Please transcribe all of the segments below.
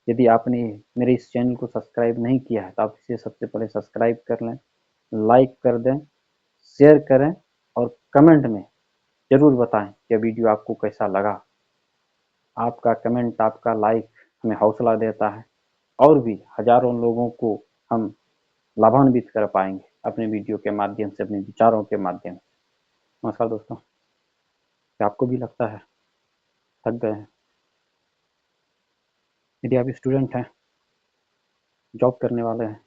यदि आपने मेरे इस चैनल को सब्सक्राइब नहीं किया है तो आप इसे सबसे पहले सब्सक्राइब कर लें, लाइक कर दें, शेयर करें और कमेंट में ज़रूर बताएं कि वीडियो आपको कैसा लगा। आपका कमेंट, आपका लाइक हमें हौसला देता है और भी हज़ारों लोगों को हम लाभान्वित कर पाएंगे अपने वीडियो के माध्यम से, अपने विचारों के माध्यम से। नमस्कार दोस्तों, क्या आपको भी लगता है थक गए हैं? यदि आप स्टूडेंट हैं, जॉब करने वाले हैं,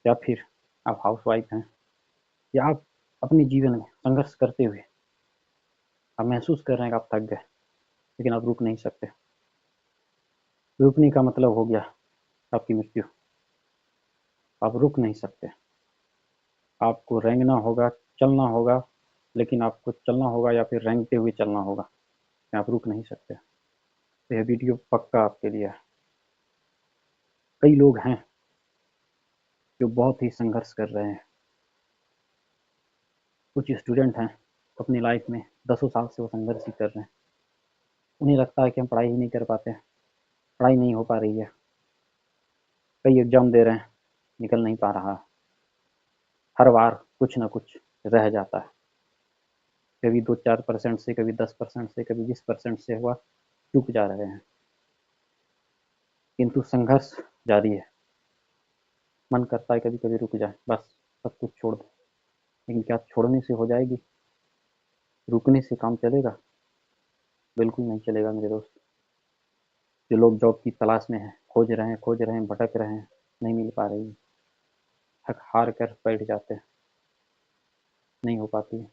या फिर आप हाउसवाइफ हैं, या आप अपने जीवन में संघर्ष करते हुए आप महसूस कर रहे हैं कि आप थक गए लेकिन आप रुक नहीं सकते। रुकने का मतलब हो गया आपकी मृत्यु। आप रुक नहीं सकते, आपको रेंगना होगा, चलना होगा, लेकिन आपको चलना होगा या फिर रेंगते हुए चलना होगा, आप रुक नहीं सकते। तो यह वीडियो पक्का आपके लिए है। कई लोग हैं जो बहुत ही संघर्ष कर रहे हैं। कुछ स्टूडेंट हैं अपनी लाइफ में 10 साल से वो संघर्ष ही कर रहे हैं। उन्हें लगता है कि हम पढ़ाई ही नहीं कर पाते हैं, पढ़ाई नहीं हो पा रही है, कई एग्जाम दे रहे हैं, निकल नहीं पा रहा, हर बार कुछ ना कुछ रह जाता है। कभी 2-4% से, कभी 10% से, कभी 20% से हुआ चूक जा रहे हैं, किंतु संघर्ष जारी है। मन करता है कभी कभी रुक जाए, बस सब कुछ छोड़ दे, लेकिन क्या छोड़ने से हो जाएगी? रुकने से काम चलेगा? बिल्कुल नहीं चलेगा मेरे दोस्त। जो लोग जॉब की तलाश में हैं, खोज रहे हैं, भटक रहे हैं, नहीं मिल पा रही, थक हार कर बैठ जाते हैं, नहीं हो पाती है।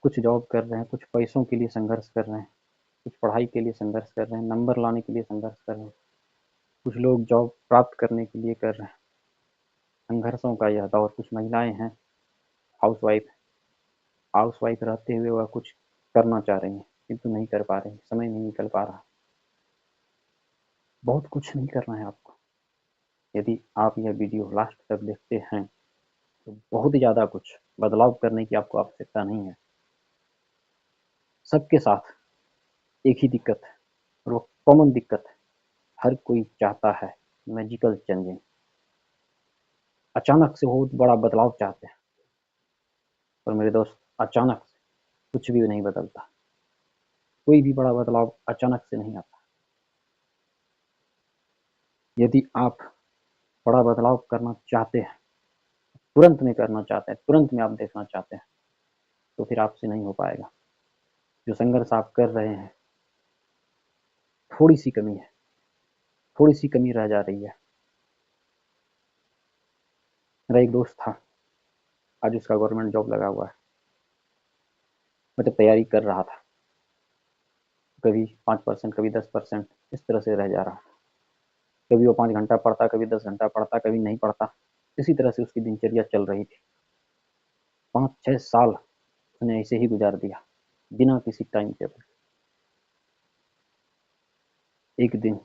कुछ जॉब कर रहे हैं, कुछ पैसों के लिए संघर्ष कर रहे हैं, कुछ पढ़ाई के लिए संघर्ष कर रहे हैं, नंबर लाने के लिए संघर्ष कर रहे हैं, कुछ लोग जॉब प्राप्त करने के लिए कर रहे हैं। संघर्षों का यह दौर। कुछ महिलाएं हैं हाउसवाइफ, हाउसवाइफ रहते हुए वह कुछ करना चाह रही हैं किंतु नहीं कर पा रही, समय नहीं निकल पा रहा। बहुत कुछ नहीं करना है आपको। यदि आप यह वीडियो लास्ट तक देखते हैं तो बहुत ही ज़्यादा कुछ बदलाव करने की आपको आवश्यकता नहीं है। सबके साथ एक ही दिक्कत है और वो कॉमन दिक्कत है। हर कोई चाहता है मैजिकल चेंजिंग, अचानक से बहुत बड़ा बदलाव चाहते हैं। पर मेरे दोस्त, अचानक से कुछ भी नहीं बदलता। कोई भी बड़ा बदलाव अचानक से नहीं आता। यदि आप बड़ा बदलाव करना चाहते हैं, तुरंत में करना चाहते हैं, तुरंत में आप देखना चाहते हैं, तो फिर आपसे नहीं हो पाएगा। जो संघर्ष आप कर रहे हैं, थोड़ी सी कमी है, थोड़ी सी कमी रह जा रही है। मेरा एक दोस्त था, आज उसका गवर्नमेंट जॉब लगा हुआ है। मतलब तैयारी कर रहा था, कभी 5%, कभी 10%, इस तरह से रह जा रहा था। कभी वो 5 घंटा पढ़ता, कभी 10 घंटा पढ़ता, कभी नहीं पढ़ता। इसी तरह से उसकी दिनचर्या चल रही थी। 5-6 साल उसने ऐसे ही गुजार दिया, बिना किसी टाइम टेबल। एक दिन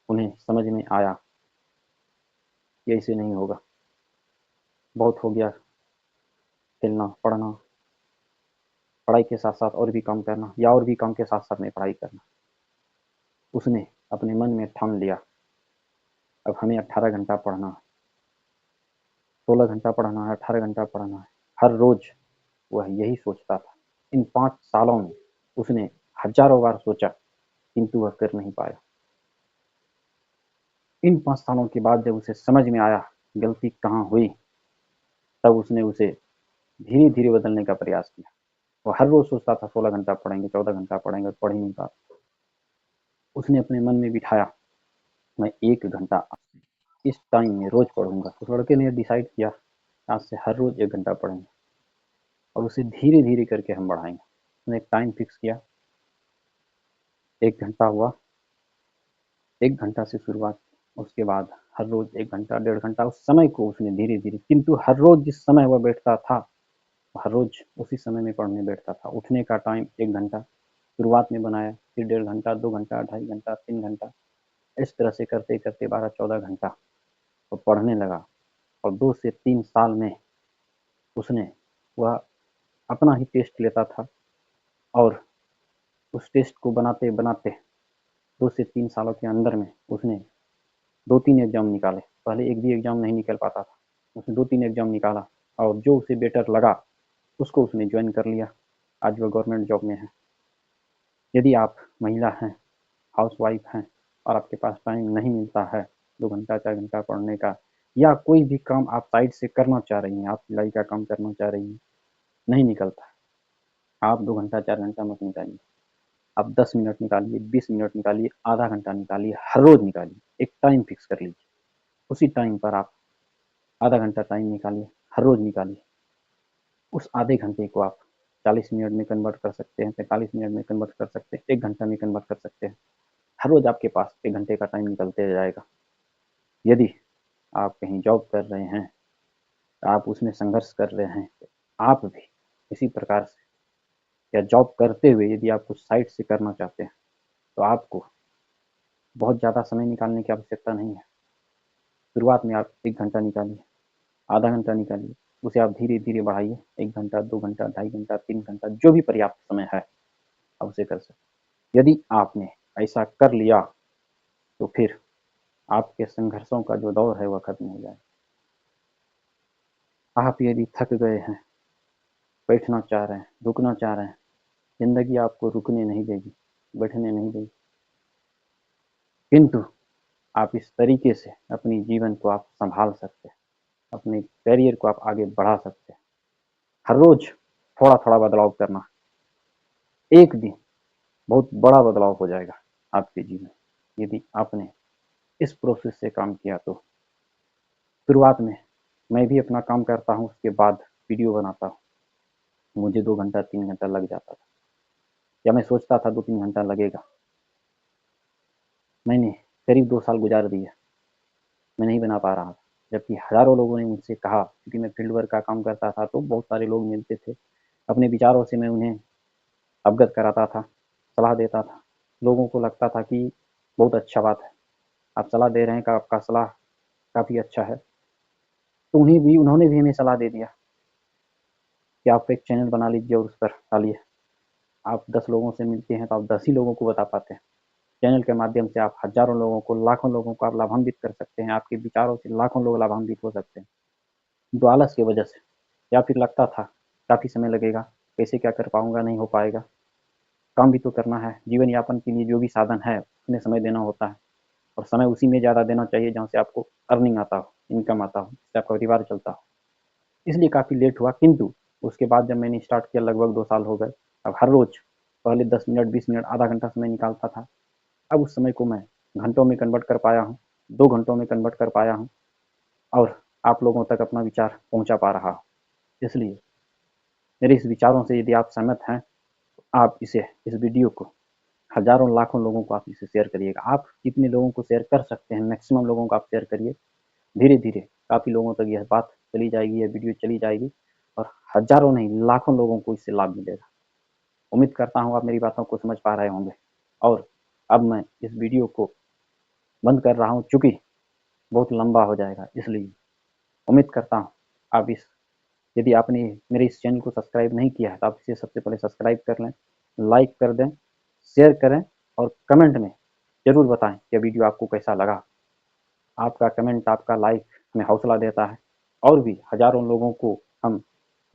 उन्हें समझ में आया कि ऐसे नहीं होगा, बहुत हो गया खेलना, पढ़ना, पढ़ाई के साथ साथ और भी काम करना, या और भी काम के साथ साथ में पढ़ाई करना। उसने अपने मन में ठान लिया, अब हमें 18 घंटा पढ़ना है, 16 घंटा पढ़ना है, 18 घंटा पढ़ना है। हर रोज वह यही सोचता था। इन 5 सालों में उसने हजारों बार सोचा, किंतु वह कर नहीं पाया। इन 5 सालों के बाद जब उसे समझ में आया गलती कहाँ हुई, तब उसने उसे धीरे धीरे बदलने का प्रयास किया। वो हर रोज सोचता था 16 घंटा पढ़ेंगे, 14 घंटा पढ़ेंगे, पढ़ ही नहीं पाता। उसने अपने मन में बिठाया, मैं 1 घंटा इस टाइम में रोज पढ़ूंगा। उस लड़के ने डिसाइड किया, आज से हर रोज 1 घंटा पढ़ेंगे और उसे धीरे धीरे करके हम बढ़ाएंगे। उसने एक टाइम फिक्स किया, 1 घंटा हुआ, 1 घंटा से शुरुआत, उसके बाद हर रोज 1 घंटा, 1.5 घंटा। उस समय को उसने धीरे धीरे, किंतु हर रोज जिस समय वह बैठता था, हर रोज उसी समय में पढ़ने बैठता था। उठने का टाइम 1 घंटा शुरुआत में बनाया, फिर 1.5 घंटा, 2 घंटा, 2.5 घंटा, 3 घंटा। इस तरह से करते करते 12-14 घंटा वो पढ़ने लगा। और 2 से 3 साल में उसने, वह अपना ही टेस्ट लेता था और उस टेस्ट को बनाते बनाते 2 से 3 सालों के अंदर में उसने 2-3 एग्ज़ाम निकाले। पहले एक भी एग्ज़ाम नहीं निकल पाता था। उसने 2-3 एग्ज़ाम निकाला और जो उसे बेटर लगा उसको उसने जॉइन कर लिया। आज वो गवर्नमेंट जॉब में है। यदि आप महिला हैं, हाउसवाइफ हैं और आपके पास टाइम नहीं मिलता है 2 घंटा 4 घंटा पढ़ने का, या कोई भी काम आप साइड से करना चाह रही हैं, आप सिलाई का काम करना चाह रही हैं, नहीं निकलता। आप 2 घंटा 4 घंटा मत निकालिए। आप 10 मिनट निकालिए, 20 मिनट निकालिए, आधा घंटा निकालिए, हर रोज़ निकालिए। एक टाइम फिक्स कर लीजिए। उसी टाइम पर आप आधा घंटा टाइम निकालिए, हर रोज़ निकालिए। उस आधे घंटे को आप 40 मिनट में कन्वर्ट कर सकते हैं, 45 मिनट में कन्वर्ट कर सकते हैं, 1 घंटा में कन्वर्ट कर सकते हैं। हर रोज़ आपके पास 1 घंटे का टाइम निकलते जाएगा। यदि आप कहीं जॉब कर रहे हैं, आप उसमें संघर्ष कर रहे हैं, तो आप भी इसी प्रकार से, या जॉब करते हुए यदि आप कुछ साइड से करना चाहते हैं, तो आपको बहुत ज़्यादा समय निकालने की आवश्यकता नहीं है। शुरुआत में आप 1 घंटा निकालिए, आधा घंटा निकालिए, उसे आप धीरे-धीरे बढ़ाइए। 1 घंटा, 2 घंटा, ढाई घंटा, 3 घंटा, जो भी पर्याप्त समय है, आप उसे कर सकते हैं। यदि आपने ऐसा कर लिया, तो फिर आपके संघर्षों का जो दौर है, वह खत्म हो जाएगा। आप यदि थक गए हैं, बैठना चाह रहे हैं, रुकना चाह रहे हैं, ज़िंदगी आपको रुकने नहीं देगी, बैठने नहीं देगी। किंतु आप इस तरीके से अपने जीवन को आप सँभाल सकते हैं, अपने करियर को आप आगे बढ़ा सकते हैं। हर रोज़ थोड़ा-थोड़ा बदलाव करना, एक दिन बहुत बड़ा बदलाव हो जाएगा आपके जीवन में। यदि आपने इस प्रोसेस से काम किया तो शुरुआत में मैं भी अपना काम करता हूँ, उसके बाद वीडियो बनाता हूँ। मुझे 2 घंटा 3 घंटा लग जाता था, या मैं सोचता था 2-3 घंटा लगेगा। मैंने करीब 2 साल गुजार दिए, मैं नहीं बना पा रहा था। जबकि हज़ारों लोगों ने मुझसे कहा, क्योंकि मैं फील्ड वर्क का काम करता था तो बहुत सारे लोग मिलते थे। अपने विचारों से मैं उन्हें अवगत कराता था, सलाह देता था। लोगों को लगता था कि बहुत अच्छा बात है, आप सलाह दे रहे हैं, का आपका सलाह काफ़ी अच्छा है। तो उन्होंने भी हमें सलाह दे दिया कि आप एक चैनल बना लीजिए और उस पर डालिए। आप 10 लोगों से मिलते हैं तो आप 10 ही लोगों को बता पाते हैं। चैनल के माध्यम से आप हज़ारों लोगों को, लाखों लोगों को आप लाभान्वित कर सकते हैं। आपके विचारों से लाखों लोग लाभान्वित हो सकते हैं। तो आलस की वजह से, या फिर लगता था काफ़ी समय लगेगा, कैसे क्या कर पाऊँगा, नहीं हो पाएगा। काम भी तो करना है, जीवन यापन के लिए जो भी साधन है, उसमें समय देना होता है, और समय उसी में ज़्यादा देना चाहिए जहाँ से आपको अर्निंग आता हो, इनकम आता हो, जिससे आपका परिवार चलता हो। इसलिए काफ़ी लेट हुआ, किंतु उसके बाद जब मैंने स्टार्ट किया, लगभग 2 साल हो गए। अब हर रोज़ पहले 10 मिनट, 20 मिनट, आधा घंटा समय निकालता था। अब उस समय को मैं घंटों में कन्वर्ट कर पाया हूँ, 2 घंटों में कन्वर्ट कर पाया हूँ, और आप लोगों तक अपना विचार पहुँचा पा रहा हूँ। इसलिए मेरे इस विचारों से यदि आप सहमत हैं, तो आप इस वीडियो को हज़ारों, लाखों लोगों को आप इसे शेयर करिएगा। आप जितने लोगों को शेयर कर सकते हैं, मैक्सिमम लोगों को आप शेयर करिए। धीरे-धीरे काफ़ी लोगों तक यह बात चली जाएगी, यह वीडियो चली जाएगी, और हज़ारों नहीं, लाखों लोगों को इससे लाभ मिलेगा। उम्मीद करता हूँ आप मेरी बातों को समझ पा रहे होंगे, और अब मैं इस वीडियो को बंद कर रहा हूँ, चूँकि बहुत लंबा हो जाएगा। इसलिए उम्मीद करता हूँ आप यदि आपने मेरे इस चैनल को सब्सक्राइब नहीं किया है, तो आप इसे सबसे पहले सब्सक्राइब कर लें, लाइक कर दें, शेयर करें, और कमेंट में ज़रूर बताएँ कि वीडियो आपको कैसा लगा। आपका कमेंट, आपका लाइक हमें हौसला देता है, और भी हज़ारों लोगों को हम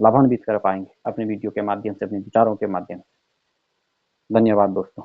लाभान्वित कर पाएँगे अपने वीडियो के माध्यम से, अपने विचारों के माध्यम से। धन्यवाद दोस्तों।